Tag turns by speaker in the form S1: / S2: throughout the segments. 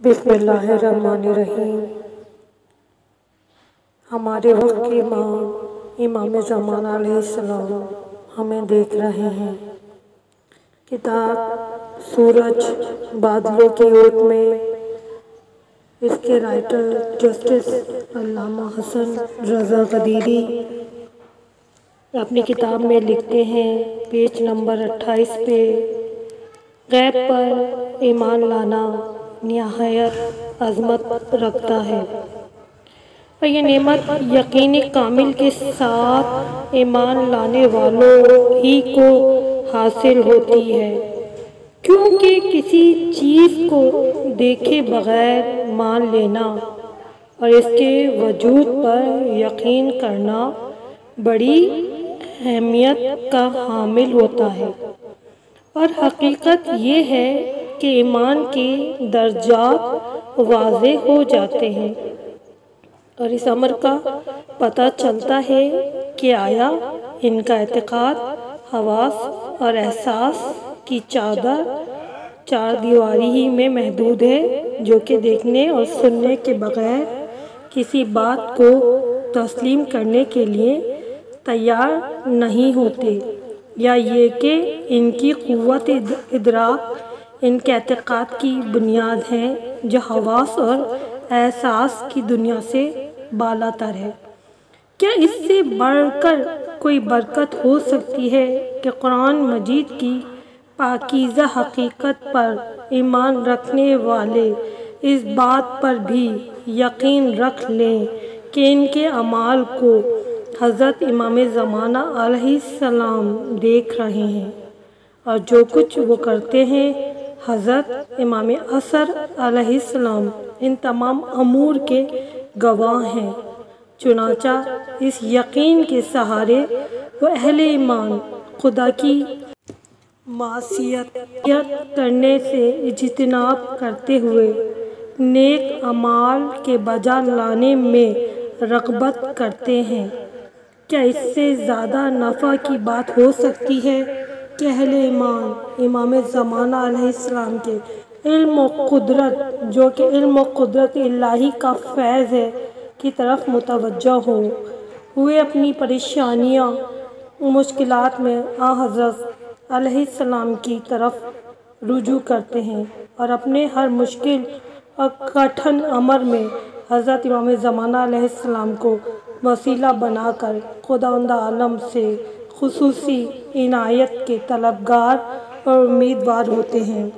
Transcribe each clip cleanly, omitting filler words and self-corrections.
S1: بسم اللہ الرحمن الرحیم۔ ہمارے وقت کے امام زمان علیہ السلام ہمیں دیکھ رہے ہیں۔ کتاب سورج بادلوں کی اوٹ میں اس کے رائٹر جسٹس علامہ حسن رضا غدیری اپنی کتاب میں لکھتے ہیں، پیج نمبر 28 پہ، غیب پر ایمان لانا نہایت عظمت رکھتا ہے اور یہ نعمت یقین کامل کے ساتھ ایمان لانے والوں ہی کو حاصل ہوتی ہے، کیونکہ کسی چیز کو دیکھے بغیر مان لینا اور اس کے وجود پر یقین کرنا بڑی اہمیت کا حامل ہوتا ہے، اور حقیقت یہ ہے کہ ایمان کے درجات واضح ہو جاتے ہیں اور اس امر کا پتہ چلتا ہے کہ آیا ان کا اعتقاد حواس اور احساس کی چار دیواری ہی میں محدود ہے، جو کہ دیکھنے اور سننے کے بغیر کسی بات کو تسلیم کرنے کے لیے تیار نہیں ہوتے، یا یہ کہ ان کی قوت ادراک ان کے اعتقاد کی بنیاد ہے جو حواس اور احساس کی دنیا سے بالاتر ہے۔ کیا اس سے بڑھ کر کوئی برکت ہو سکتی ہے کہ قرآن مجید کی پاکیزہ حقیقت پر ایمان رکھنے والے اس بات پر بھی یقین رکھ لیں کہ ان کے اعمال کو حضرت امام زمانہ علیہ السلام دیکھ رہے ہیں، اور جو کچھ وہ کرتے ہیں حضرت امام عصر علیہ السلام ان تمام امور کے گواہ ہیں۔ چنانچہ اس یقین کے سہارے وہ اہل ایمان خدا کی معصیت کرنے سے اجتناب کرتے ہوئے نیک اعمال کے بجا لانے میں رغبت کرتے ہیں۔ کیا اس سے زیادہ نفع کی بات ہو سکتی ہے کہ اہل ایمان امام زمانہ علیہ السلام کے علم و قدرت، جو کہ علم و قدرت الہی کا فیض ہے، کی طرف متوجہ ہوئے اپنی پریشانیاں مشکلات میں حضرت علیہ السلام کی طرف رجوع کرتے ہیں، اور اپنے ہر مشکل اور کٹھن امر میں حضرت امام زمانہ علیہ السلام کو وسیلہ بنا کر خداوند عالم سے خصوصی عنایت کے طلبگار اور امیدوار ہوتے ہیں۔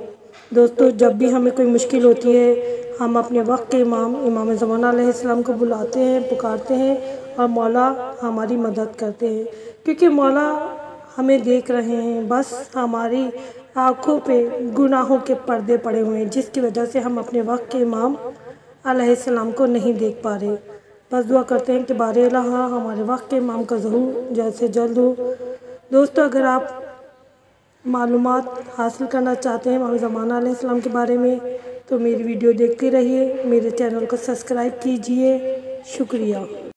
S1: دوستو، جب بھی ہمیں کوئی مشکل ہوتی ہے، ہم اپنے وقت کے امام زمانہ علیہ السلام کو بلاتے ہیں، پکارتے ہیں، اور مولا ہماری مدد کرتے ہیں، کیونکہ مولا ہمیں دیکھ رہے ہیں، بس ہماری آنکھوں پہ گناہوں کے پردے پڑے ہوئے ہیں، جس کی وجہ سے ہم اپنے وقت کے امام علیہ السلام کو نہیں دیکھ پا رہے۔ بس دعا کرتے ہیں کہ بار الہ ہمارے وقت کے امام کا ظہور جلد سے جلد ہو۔ دوستو، اگر آپ معلومات حاصل کرنا چاہتے ہیں امام زمانہ علیہ السلام کے بارے میں تو میری ویڈیو دیکھتے رہیے، میرے چینل کو سبسکرائب کیجیے۔ شکریہ۔